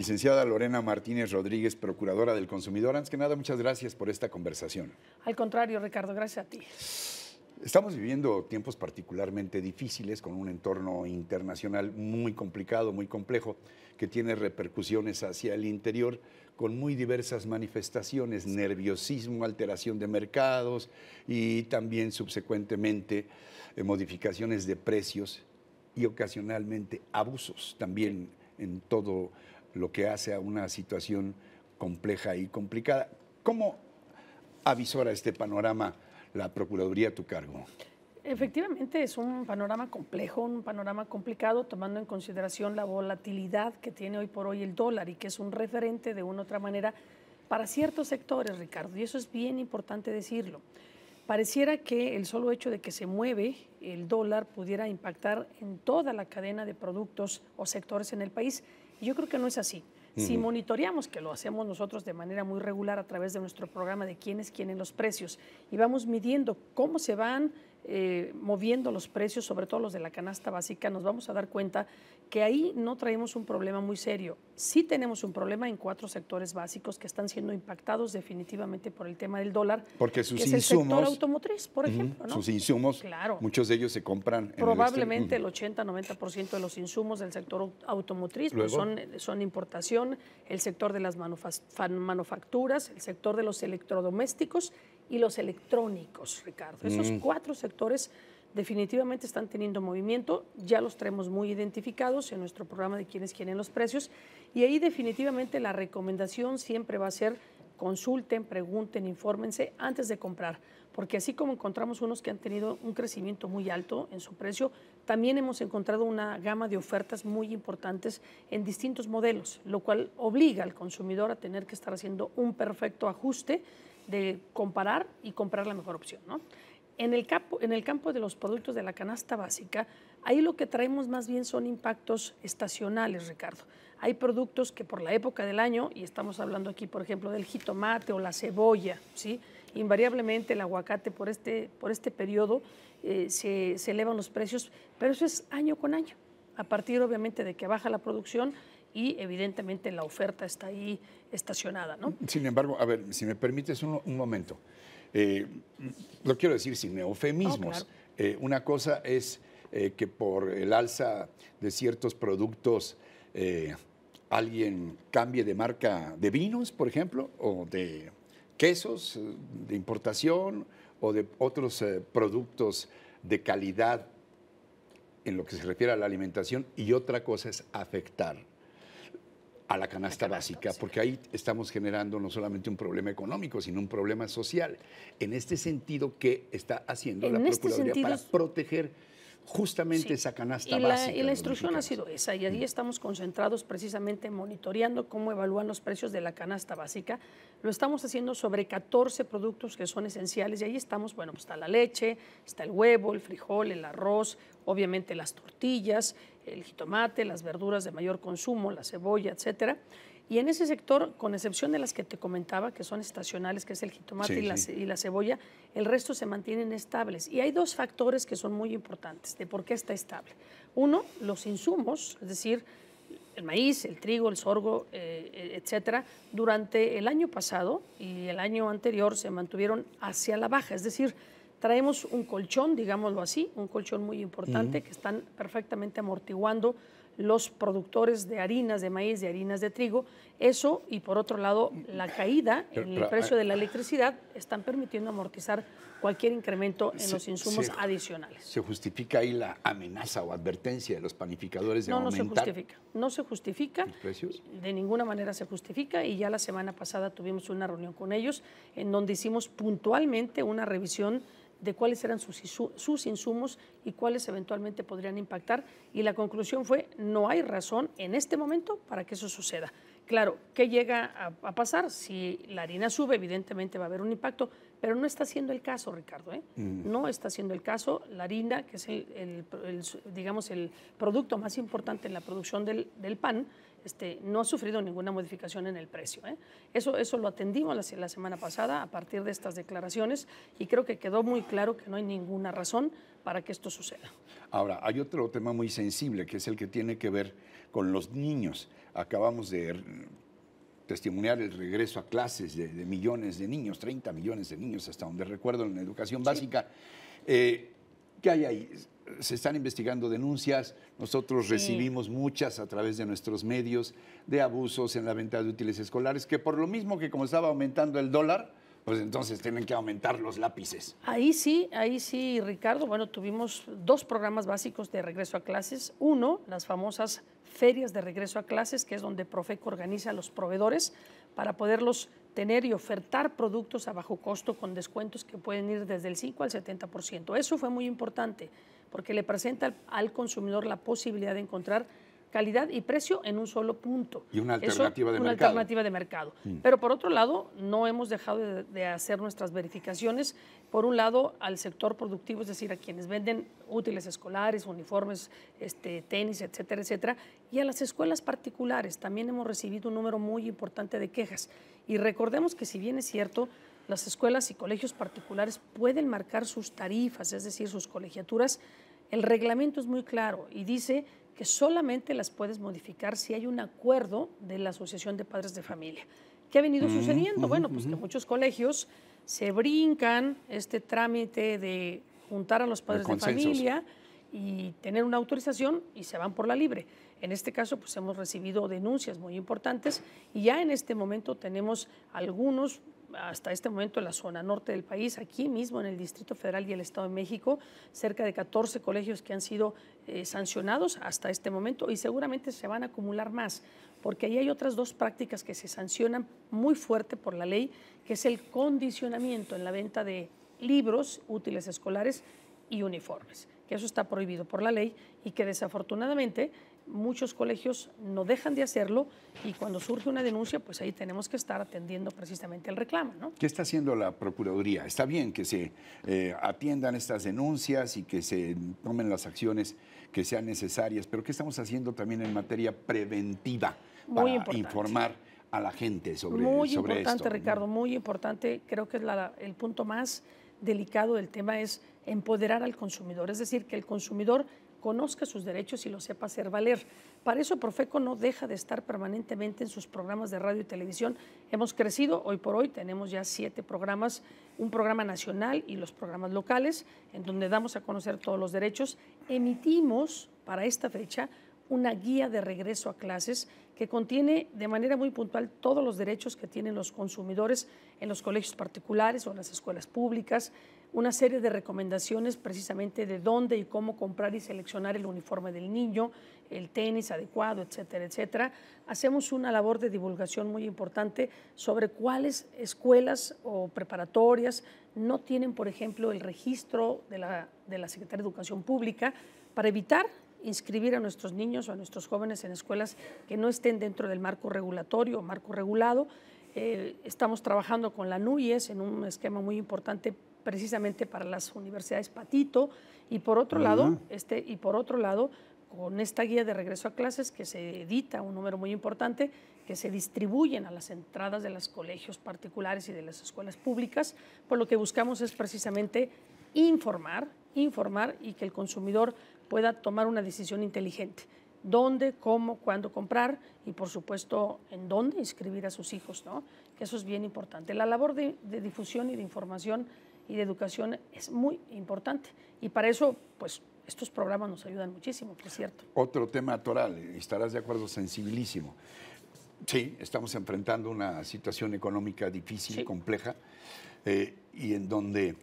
Licenciada Lorena Martínez Rodríguez, Procuradora del Consumidor, antes que nada, muchas gracias por esta conversación. Al contrario, Ricardo, gracias a ti. Estamos viviendo tiempos particularmente difíciles con un entorno internacional muy complicado, muy complejo, que tiene repercusiones hacia el interior con muy diversas manifestaciones, nerviosismo, alteración de mercados y también subsecuentemente modificaciones de precios y ocasionalmente abusos también en todo lo que hace a una situación compleja y complicada. ¿Cómo avisora este panorama la Procuraduría a tu cargo? Efectivamente, es un panorama complejo, un panorama complicado, tomando en consideración la volatilidad que tiene hoy por hoy el dólar y que es un referente de una u otra manera para ciertos sectores, Ricardo, y eso es bien importante decirlo. Pareciera que el solo hecho de que se mueve el dólar pudiera impactar en toda la cadena de productos o sectores en el país, y yo creo que no es así. Si monitoreamos, que lo hacemos nosotros de manera muy regular a través de nuestro programa de quiénes quieren los precios, y vamos midiendo cómo se van moviendo los precios, sobre todo los de la canasta básica, nos vamos a dar cuenta que ahí no traemos un problema muy serio. Sí tenemos un problema en 4 sectores básicos que están siendo impactados definitivamente por el tema del dólar. Porque sus que es insumos, el sector automotriz, por ejemplo, ¿no? Sus insumos, claro, muchos de ellos se compran probablemente el 80-90% de los insumos del sector automotriz pues son importación, el sector de las manufacturas, el sector de los electrodomésticos y los electrónicos, Ricardo. Esos 4 sectores definitivamente están teniendo movimiento, ya los traemos muy identificados en nuestro programa de quienes quieren los precios, y ahí definitivamente la recomendación siempre va a ser consulten, pregunten, infórmense antes de comprar, porque así como encontramos unos que han tenido un crecimiento muy alto en su precio, también hemos encontrado una gama de ofertas muy importantes en distintos modelos, lo cual obliga al consumidor a tener que estar haciendo un perfecto ajuste de comparar y comprar la mejor opción, ¿no? En el campo de los productos de la canasta básica, ahí lo que traemos más bien son impactos estacionales, Ricardo. Hay productos que por la época del año, y estamos hablando aquí, por ejemplo, del jitomate o la cebolla, ¿sí? Invariablemente el aguacate por este periodo se elevan los precios, pero eso es año con año, a partir obviamente de que baja la producción y evidentemente la oferta está ahí estacionada, ¿no? Sin embargo, a ver, si me permites un momento, lo quiero decir sin eufemismos. Claro. Una cosa es que por el alza de ciertos productos alguien cambie de marca de vinos, por ejemplo, o de quesos de importación o de otros productos de calidad en lo que se refiere a la alimentación, y otra cosa es afectar a la canasta básica, porque ahí estamos generando no solamente un problema económico, sino un problema social. En este sentido, ¿qué está haciendo la Procuraduría para proteger justamente esa canasta básica? Y la instrucción ha sido esa, y ahí estamos concentrados precisamente monitoreando cómo evalúan los precios de la canasta básica. Lo estamos haciendo sobre 14 productos que son esenciales, y ahí estamos, bueno, pues está la leche, está el huevo, el frijol, el arroz, obviamente las tortillas, el jitomate, las verduras de mayor consumo, la cebolla, etcétera. Y en ese sector, con excepción de las que te comentaba, que son estacionales, que es el jitomate y la cebolla, el resto se mantienen estables. Y hay 2 factores que son muy importantes de por qué está estable. Uno, los insumos, es decir, el maíz, el trigo, el sorgo, etcétera, durante el año pasado y el año anterior se mantuvieron hacia la baja, es decir, traemos un colchón, digámoslo así, un colchón muy importante que están perfectamente amortiguando los productores de harinas de maíz, de harinas de trigo. Eso, y por otro lado, la caída en el precio de la electricidad están permitiendo amortizar cualquier incremento en los insumos adicionales. ¿Se justifica ahí la amenaza o advertencia de los panificadores de aumentar? No se justifica. No se justifica. ¿Los precios? De ninguna manera se justifica, y ya la semana pasada tuvimos una reunión con ellos en donde hicimos puntualmente una revisión de cuáles eran sus insumos y cuáles eventualmente podrían impactar, y la conclusión fue: no hay razón en este momento para que eso suceda. Claro, ¿qué llega a pasar? Si la harina sube, evidentemente va a haber un impacto, Pero no está siendo el caso, Ricardo, ¿eh? No está siendo el caso. La harina, que es digamos, el producto más importante en la producción del pan, no ha sufrido ninguna modificación en el precio, ¿eh? Eso lo atendimos la semana pasada a partir de estas declaraciones y creo que quedó muy claro que no hay ninguna razón para que esto suceda. Ahora, hay otro tema muy sensible, que es el que tiene que ver con los niños. Acabamos de testimoniar el regreso a clases de millones de niños, 30 millones de niños, hasta donde recuerdo, en la educación básica. ¿Qué hay ahí? Se están investigando denuncias, nosotros recibimos muchas a través de nuestros medios de abusos en la venta de útiles escolares, que por lo mismo que como estaba aumentando el dólar, pues entonces tienen que aumentar los lápices. Ahí sí, Ricardo, bueno, tuvimos 2 programas básicos de regreso a clases. Uno, las famosas ferias de regreso a clases, que es donde Profeco organiza a los proveedores para poderlos tener y ofertar productos a bajo costo con descuentos que pueden ir desde el 5 al 70%. Eso fue muy importante porque le presenta al consumidor la posibilidad de encontrar calidad y precio en un solo punto. Y una alternativa de mercado. Una alternativa de mercado. Pero por otro lado, no hemos dejado de hacer nuestras verificaciones. Por un lado, al sector productivo, es decir, a quienes venden útiles escolares, uniformes, tenis, etcétera, etcétera, y a las escuelas particulares. También hemos recibido un número muy importante de quejas. Y recordemos que si bien es cierto, las escuelas y colegios particulares pueden marcar sus tarifas, es decir, sus colegiaturas, el reglamento es muy claro y dice que solamente las puedes modificar si hay un acuerdo de la Asociación de Padres de Familia. ¿Qué ha venido sucediendo? Bueno, pues que muchos colegios se brincan este trámite de juntar a los padres de familia y tener una autorización y se van por la libre. En este caso, pues hemos recibido denuncias muy importantes y ya en este momento tenemos algunos, hasta este momento en la zona norte del país, aquí mismo en el Distrito Federal y el Estado de México, cerca de 14 colegios que han sido sancionados hasta este momento y seguramente se van a acumular más, porque ahí hay otras 2 prácticas que se sancionan muy fuerte por la ley, que es el condicionamiento en la venta de libros, útiles escolares y uniformes, que eso está prohibido por la ley y que desafortunadamente muchos colegios no dejan de hacerlo y cuando surge una denuncia, pues ahí tenemos que estar atendiendo precisamente el reclamo, ¿no? ¿Qué está haciendo la Procuraduría? Está bien que se atiendan estas denuncias y que se tomen las acciones que sean necesarias, pero ¿qué estamos haciendo también en materia preventiva para informar a la gente sobre esto? Muy importante, Ricardo, muy importante. Creo que el punto más delicado del tema es empoderar al consumidor, es decir, que el consumidor conozca sus derechos y los sepa hacer valer. Para eso Profeco no deja de estar permanentemente en sus programas de radio y televisión. Hemos crecido, hoy por hoy tenemos ya 7 programas, un programa nacional y los programas locales, en donde damos a conocer todos los derechos. Emitimos para esta fecha una guía de regreso a clases que contiene de manera muy puntual todos los derechos que tienen los consumidores en los colegios particulares o en las escuelas públicas, una serie de recomendaciones precisamente de dónde y cómo comprar y seleccionar el uniforme del niño, el tenis adecuado, etcétera, etcétera. Hacemos una labor de divulgación muy importante sobre cuáles escuelas o preparatorias no tienen, por ejemplo, el registro de la Secretaría de Educación Pública para evitar inscribir a nuestros niños o a nuestros jóvenes en escuelas que no estén dentro del marco regulatorio o marco regulado. Estamos trabajando con la NUYES en un esquema muy importante precisamente para las universidades Patito y por otro lado, con esta guía de regreso a clases que se edita un número muy importante que se distribuyen a las entradas de los colegios particulares y de las escuelas públicas, pues lo que buscamos es precisamente informar y que el consumidor pueda tomar una decisión inteligente. Dónde, cómo, cuándo comprar y, por supuesto, en dónde inscribir a sus hijos, ¿no? Que eso es bien importante. La labor de difusión y de información y de educación es muy importante y para eso, pues, estos programas nos ayudan muchísimo, por cierto. Otro tema toral, estarás de acuerdo, sensibilísimo. Sí, estamos enfrentando una situación económica difícil, compleja, y en donde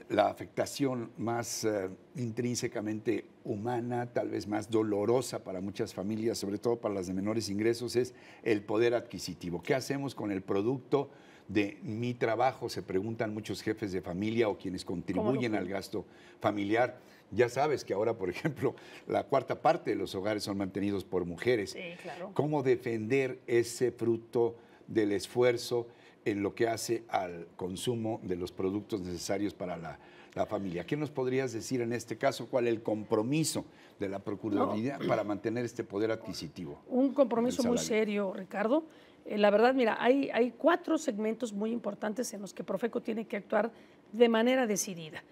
la afectación más intrínsecamente humana, tal vez más dolorosa para muchas familias, sobre todo para las de menores ingresos, es el poder adquisitivo. ¿Qué hacemos con el producto de mi trabajo? Se preguntan muchos jefes de familia o quienes contribuyen al gasto familiar. Ya sabes que ahora, por ejemplo, la 1/4 parte de los hogares son mantenidos por mujeres. Sí, claro. ¿Cómo defender ese fruto del esfuerzo en lo que hace al consumo de los productos necesarios para la familia. ¿Qué nos podrías decir en este caso? ¿Cuál es el compromiso de la Procuraduría para mantener este poder adquisitivo? Un compromiso muy serio, Ricardo. La verdad, mira, hay 4 segmentos muy importantes en los que Profeco tiene que actuar de manera decidida.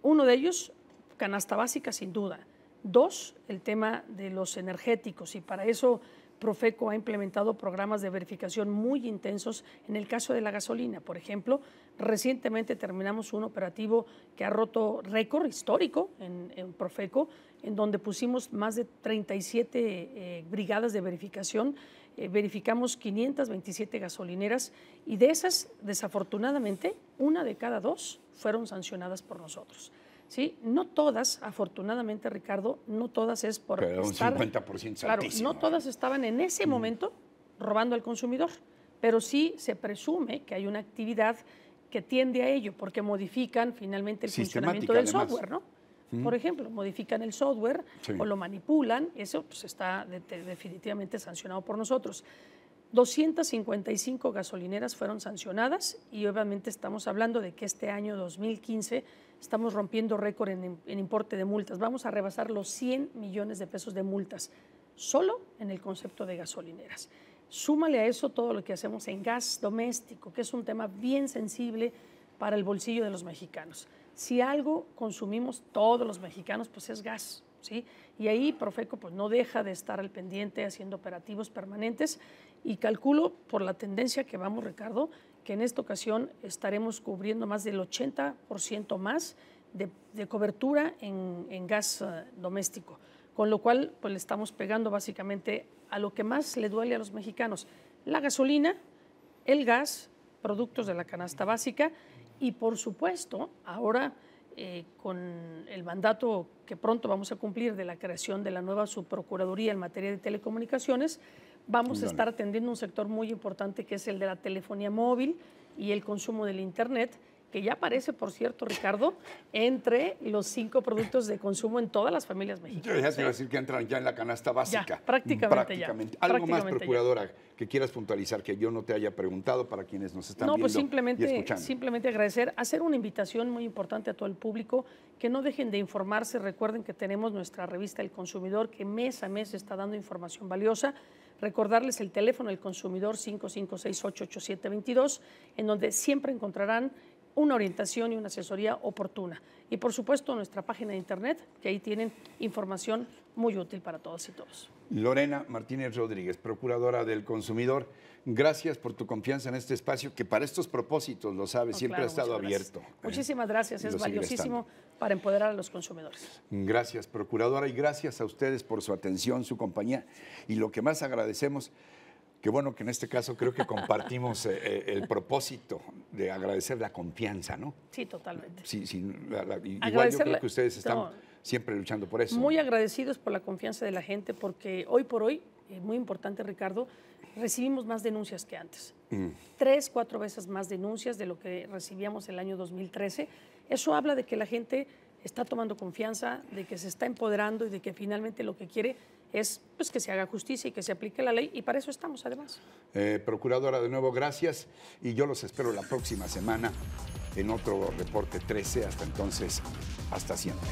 Uno de ellos, canasta básica, sin duda. 2, el tema de los energéticos, y para eso Profeco ha implementado programas de verificación muy intensos en el caso de la gasolina. Por ejemplo, recientemente terminamos un operativo que ha roto récord histórico en Profeco, en donde pusimos más de 37 brigadas de verificación. Verificamos 527 gasolineras y de esas, desafortunadamente, 1 de cada 2 fueron sancionadas por nosotros. ¿Sí? No todas, afortunadamente, Ricardo, no todas es por pero estar… un 50% claro, altísimo. no todas estaban en ese momento robando al consumidor, pero sí se presume que hay una actividad que tiende a ello, porque modifican finalmente el funcionamiento del software, ¿no? Por ejemplo, modifican el software o lo manipulan, eso pues, está definitivamente sancionado por nosotros. 255 gasolineras fueron sancionadas y obviamente estamos hablando de que este año 2015 estamos rompiendo récord en importe de multas. Vamos a rebasar los 100 millones de pesos de multas solo en el concepto de gasolineras. Súmale a eso todo lo que hacemos en gas doméstico, que es un tema bien sensible para el bolsillo de los mexicanos. Si algo consumimos todos los mexicanos, pues es gas, ¿sí? Y ahí Profeco pues, no deja de estar al pendiente haciendo operativos permanentes y calculo por la tendencia que vamos, Ricardo, que en esta ocasión estaremos cubriendo más del 80% más de cobertura en gas doméstico, con lo cual pues, le estamos pegando básicamente a lo que más le duele a los mexicanos, la gasolina, el gas, productos de la canasta básica y por supuesto ahora con el mandato que pronto vamos a cumplir de la creación de la nueva subprocuraduría en materia de telecomunicaciones, vamos a estar atendiendo un sector muy importante que es el de la telefonía móvil y el consumo del Internet, que ya aparece, por cierto, Ricardo, entre los 5 productos de consumo en todas las familias mexicanas. Ya te iba a decir que entran ya en la canasta básica. Ya, prácticamente. ¿Algo más, Procuradora, que quieras puntualizar que yo no te haya preguntado para quienes nos están viendo pues y escuchando? Simplemente agradecer, hacer una invitación muy importante a todo el público, que no dejen de informarse. Recuerden que tenemos nuestra revista El Consumidor, que mes a mes está dando información valiosa. Recordarles el teléfono del consumidor 55688722, en donde siempre encontrarán una orientación y una asesoría oportuna. Y por supuesto nuestra página de internet, que ahí tienen información muy útil para todos y todos. Lorena Martínez Rodríguez, Procuradora del Consumidor, gracias por tu confianza en este espacio, que para estos propósitos, lo sabes, siempre ha estado abierto. Muchísimas gracias, es valiosísimo para empoderar a los consumidores. Gracias, Procuradora, y gracias a ustedes por su atención, su compañía, y lo que más agradecemos, que bueno que en este caso creo que compartimos el propósito de agradecer la confianza, ¿no? Sí, totalmente. Sí, igual yo creo que ustedes están siempre luchando por eso. Muy agradecidos por la confianza de la gente, porque hoy por hoy, muy importante, Ricardo, recibimos más denuncias que antes. 3, 4 veces más denuncias de lo que recibíamos el año 2013. Eso habla de que la gente está tomando confianza, de que se está empoderando y de que finalmente lo que quiere es pues, que se haga justicia y que se aplique la ley, y para eso estamos además. Procuradora, de nuevo, gracias, y yo los espero la próxima semana en otro Reporte 13. Hasta entonces, hasta siempre.